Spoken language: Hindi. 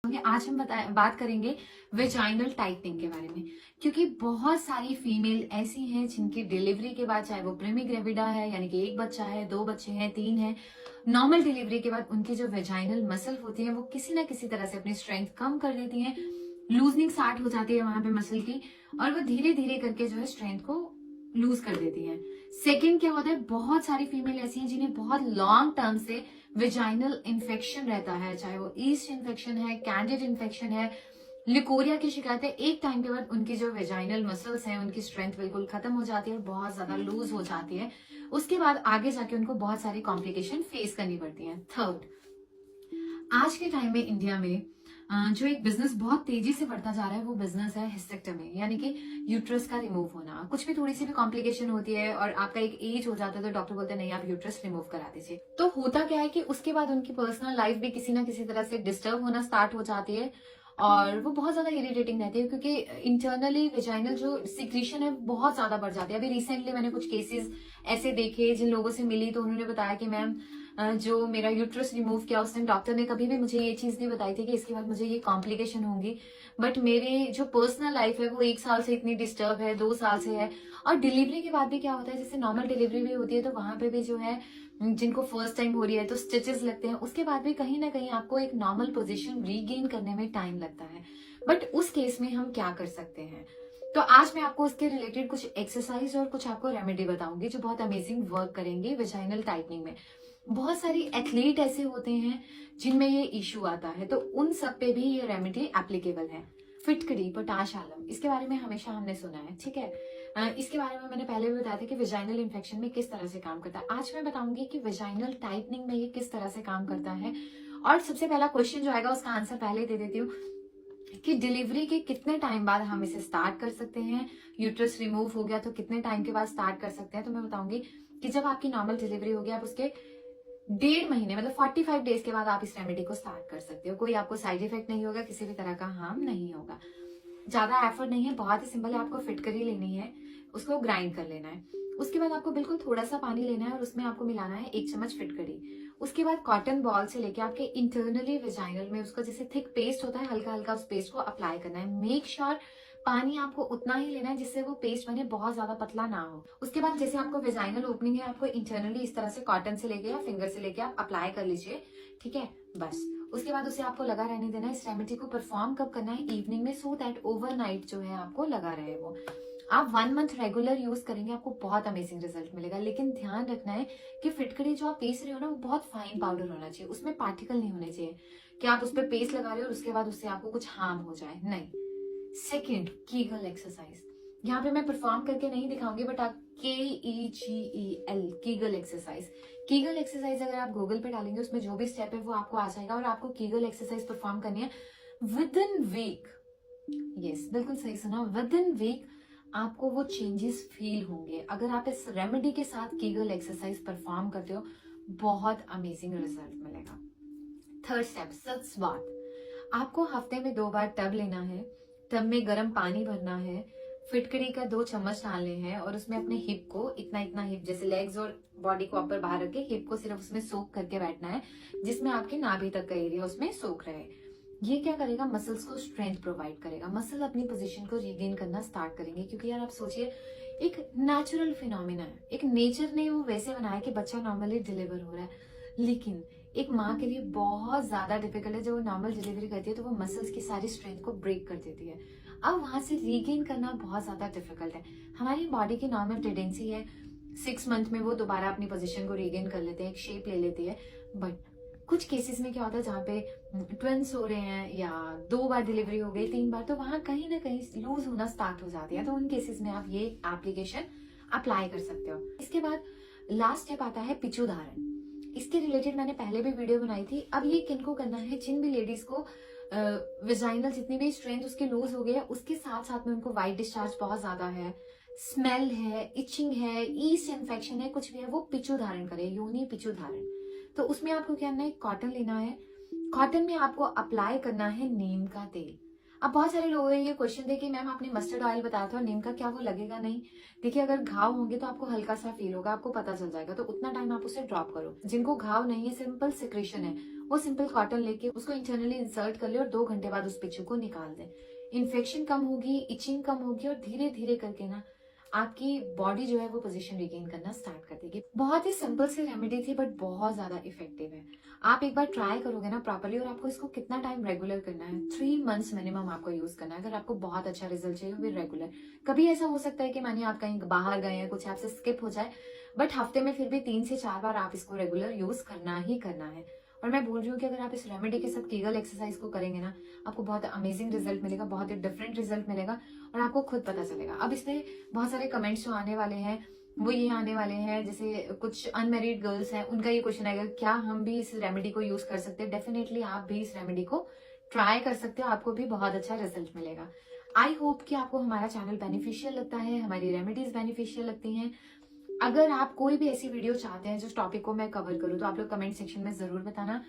आज हम बात करेंगे वेजाइनल टाइटनिंग के बारे में। क्योंकि बहुत सारी फीमेल ऐसी हैं जिनकी डिलीवरी के बाद, चाहे वो प्रेमी ग्रेविडा है यानी कि एक बच्चा है, दो बच्चे हैं, तीन है, नॉर्मल डिलीवरी के बाद उनकी जो वेजाइनल मसल होती है वो किसी ना किसी तरह से अपनी स्ट्रेंथ कम कर देती है, लूजनिंग स्टार्ट हो जाती है वहां पे मसल की, और वो धीरे धीरे करके जो है स्ट्रेंथ को लूज कर देती है। सेकेंड क्या होता है, बहुत सारी फीमेल ऐसी हैं जिन्हें बहुत लॉन्ग टर्म से विजाइनल इन्फेक्शन रहता है, चाहे वो ईस्ट इन्फेक्शन है, कैंडिड इन्फेक्शन है, लिकोरिया की शिकायत है। एक टाइम के बाद उनकी जो वेजाइनल मसल्स हैं उनकी स्ट्रेंथ बिल्कुल खत्म हो जाती है, बहुत ज्यादा लूज हो जाती है। उसके बाद आगे जाके उनको बहुत सारी कॉम्प्लिकेशन फेस करनी पड़ती है। थर्ड, आज के टाइम में इंडिया में जो एक बिजनेस बहुत तेजी से बढ़ता जा रहा है वो बिजनेस है हिस्टेक्टमी, यानी कि यूट्रस का रिमूव होना। कुछ भी थोड़ी सी भी कॉम्प्लिकेशन होती है और आपका एक एज हो जाता है तो डॉक्टर बोलते हैं नहीं, आप यूट्रस रिमूव करा दीजिए। तो होता क्या है कि उसके बाद उनकी पर्सनल लाइफ भी किसी ना किसी तरह से डिस्टर्ब होना स्टार्ट हो जाती है और वो बहुत ज्यादा इरिटेटिंग रहती है, क्योंकि इंटरनली वेजाइनल जो सिक्रीशन है बहुत ज्यादा बढ़ जाती है। अभी रिसेंटली मैंने कुछ केसेस ऐसे देखे, जिन लोगों से मिली तो उन्होंने बताया कि मैम जो मेरा यूट्रस रिमूव किया उस टाइम डॉक्टर ने कभी भी मुझे ये चीज नहीं बताई थी कि इसके बाद मुझे ये कॉम्प्लिकेशन होंगी, बट मेरी जो पर्सनल लाइफ है वो 1 साल से इतनी डिस्टर्ब है, 2 साल से है। और डिलीवरी के बाद भी क्या होता है, जैसे नॉर्मल डिलीवरी भी होती है तो वहां पे भी जो है जिनको फर्स्ट टाइम हो रही है तो स्टिचेस लगते हैं, उसके बाद भी कहीं ना कहीं आपको एक नॉर्मल पोजीशन रीगेन करने में टाइम लगता है। बट उस केस में हम क्या कर सकते हैं, तो आज मैं आपको उसके रिलेटेड कुछ एक्सरसाइज और कुछ आपको रेमेडी बताऊंगी जो बहुत अमेजिंग वर्क करेंगे वेजाइनल टाइटनिंग में। बहुत सारी एथलीट ऐसे होते हैं जिनमें ये इश्यू आता है, तो उन सब पे भी ये रेमेडी एप्लीकेबल है। फिटकरी, पोटाश आलम, इसके बारे में हमेशा हमने सुना है, ठीक है। इसके बारे में मैंने पहले भी बताया था कि वेजाइनल इन्फेक्शन में किस तरह से काम करता है। आज मैं बताऊंगी कि वेजाइनल टाइटनिंग में ये किस तरह से काम करता है। और सबसे पहला क्वेश्चन जो आएगा उसका आंसर पहले दे देती हूँ कि डिलीवरी के कितने टाइम बाद हम इसे स्टार्ट कर सकते हैं। यूट्रस रिमूव हो गया तो कितने टाइम के बाद स्टार्ट कर सकते हैं, तो मैं बताऊंगी कि जब आपकी नॉर्मल डिलीवरी होगी आप उसके 1.5 महीने मतलब 45 डेज के बाद आप इस रेमेडी को स्टार्ट कर सकते हो। कोई आपको साइड इफेक्ट नहीं होगा, किसी भी तरह का हार्म नहीं होगा। ज्यादा एफर्ट नहीं है, बहुत ही सिंपल है। आपको फिटकरी लेनी है, उसको ग्राइंड कर लेना है। उसके बाद आपको बिल्कुल थोड़ा सा पानी लेना है और उसमें आपको मिलाना है 1 चम्मच फिटकरी। उसके बाद कॉटन बॉल से लेके आपके इंटरनली वेजाइनल में उसका जैसे थिक पेस्ट होता है, हल्का हल्का उस पेस्ट को अप्लाई करना है। मेक श्योर पानी आपको उतना ही लेना है जिससे वो पेस्ट बने, बहुत ज्यादा पतला ना हो। उसके बाद जैसे आपको वेजाइनल ओपनिंग है, आपको इंटरनली इस तरह से कॉटन से लेके या फिंगर से लेके आप अप्लाई कर लीजिए, ठीक है, बस। उसके बाद उसे आपको लगा रहने देना है। इस रेमेडी को परफॉर्म कब करना है, इवनिंग में, सो दैट ओवरनाइट जो है आपको लगा रहे वो। आप 1 मंथ रेगुलर यूज करेंगे, आपको बहुत अमेजिंग रिजल्ट मिलेगा। लेकिन ध्यान रखना है कि फिटकरी जो आप पीस रहे हो ना वो बहुत फाइन पाउडर होना चाहिए, उसमें पार्टिकल नहीं होने चाहिए कि आप उस पर पेस्ट लगा रहे हो और उसके बाद उससे आपको कुछ हार्म हो जाए, नहीं। Second, Kegel exercise. यहाँ पे मैं परफॉर्म करके नहीं दिखाऊंगी, बट आप KEGEL, Kegel exercise. Kegel exercise अगर आप गूगल पे डालेंगे उसमें जो भी स्टेप है वो आपको आ जाएगा और आपको कीगल एक्सरसाइज परफॉर्म करनी है विद इन वीक। यस, बिल्कुल सही सुना, विद इन वीक आपको वो चेंजेस फील होंगे अगर आप इस रेमेडी के साथ कीगल एक्सरसाइज परफॉर्म करते हो। बहुत अमेजिंग रिजल्ट मिलेगा। थर्ड स्टेप, सल्फात। आपको हफ्ते में 2 बार टब लेना है। टब में गर्म पानी भरना है, फिटकरी का 2 चम्मच डालने हैं और उसमें अपने हिप को इतना इतना, हिप जैसे लेग्स और बॉडी को ऊपर बाहर रख के हिप को सिर्फ उसमें सोक करके बैठना है, जिसमें आपके नाभि तक का एरिया उसमें सोक रहे। ये क्या करेगा, मसल्स को स्ट्रेंथ प्रोवाइड करेगा, मसल अपनी पोजीशन को रिगेन करना स्टार्ट करेंगे। क्योंकि यार आप सोचिए, एक नेचुरल फिनोमिना है, एक नेचर ने वो वैसे बनाया कि बच्चा नॉर्मली डिलीवर हो रहा है, लेकिन एक माँ के लिए बहुत ज्यादा डिफिकल्ट है। जब वो नॉर्मल डिलीवरी करती है तो वो मसल्स की सारी स्ट्रेंथ को ब्रेक कर देती है। अब वहां से रीगेन करना बहुत ज्यादा डिफिकल्ट है। हमारी बॉडी की नॉर्मल टेंडेंसी है 6 मंथ में वो दोबारा अपनी पोजीशन को रीगेन कर लेते हैं, एक शेप ले लेती है। बट कुछ केसेस में क्या होता है जहाँ पे ट्विंस हो रहे हैं या 2 बार डिलीवरी हो गई, 3 बार, तो वहां कहीं ना कहीं लूज होना स्टार्ट हो जाती है। तो उन केसेस में आप ये एप्लीकेशन अप्लाई कर सकते हो। इसके बाद लास्ट स्टेप आता है पिछुधारण। इसके रिलेटेड मैंने पहले भी वीडियो बनाई थी। अब ये किनको करना है, जिन भी लेडीज को विजाइनल जितनी भी स्ट्रेंथ उसकी लूज हो गई है, उसके साथ साथ में उनको वाइट डिस्चार्ज बहुत ज्यादा है, स्मेल है, इचिंग है, ईस्ट इन्फेक्शन है, कुछ भी है, वो पिचू धारण करे, योनि पिचू धारण। तो उसमें आपको क्या करना है, कॉटन लेना है। कॉटन में आपको अप्लाई करना है नीम का तेल। अब बहुत सारे लोगों ने ये क्वेश्चन थे कि मैम आपने मस्टर्ड ऑयल बताया था और नीम का, क्या वो लगेगा? नहीं। देखिए, अगर घाव होंगे तो आपको हल्का सा फील होगा, आपको पता चल जाएगा, तो उतना टाइम आप उसे ड्रॉप करो। जिनको घाव नहीं है, सिंपल सिक्रेशन है, वो सिंपल कॉटन लेके उसको इंटरनली इंसर्ट कर ले और 2 घंटे बाद उस पिच्चू को निकाल दे। इन्फेक्शन कम होगी, इचिंग कम होगी और धीरे धीरे करके ना आपकी बॉडी जो है वो पोजीशन रिगेन करना स्टार्ट कर देगी। बहुत ही सिंपल सी रेमेडी थी बट बहुत ज्यादा इफेक्टिव है। आप एक बार ट्राई करोगे ना प्रॉपरली, और आपको इसको कितना टाइम रेगुलर करना है, 3 मंथ्स मिनिमम आपको यूज करना है। अगर आपको बहुत अच्छा रिजल्ट चाहिए फिर रेगुलर। कभी ऐसा हो सकता है कि मानिए आप कहीं बाहर गए हैं, कुछ आपसे स्किप हो जाए, बट हफ्ते में फिर भी 3 से 4 बार आप इसको रेगुलर यूज करना ही करना है। और मैं बोल रही हूँ कि अगर आप इस रेमेडी के साथ कीगल एक्सरसाइज को करेंगे ना, आपको बहुत अमेजिंग रिजल्ट मिलेगा, बहुत ही डिफरेंट रिजल्ट मिलेगा और आपको खुद पता चलेगा। अब इसमें बहुत सारे कमेंट्स जो आने वाले हैं वो ये आने वाले हैं, जैसे कुछ अनमेरिड गर्ल्स हैं, उनका ये क्वेश्चन आएगा क्या हम भी इस रेमेडी को यूज कर सकते हैं। डेफिनेटली आप भी इस रेमेडी को ट्राई कर सकते हो, आपको भी बहुत अच्छा रिजल्ट मिलेगा। आई होप कि आपको हमारा चैनल बेनिफिशियल लगता है, हमारी रेमेडीज बेनिफिशियल लगती हैं। अगर आप कोई भी ऐसी वीडियो चाहते हैं जिस टॉपिक को मैं कवर करूँ तो आप लोग कमेंट सेक्शन में जरूर बताना।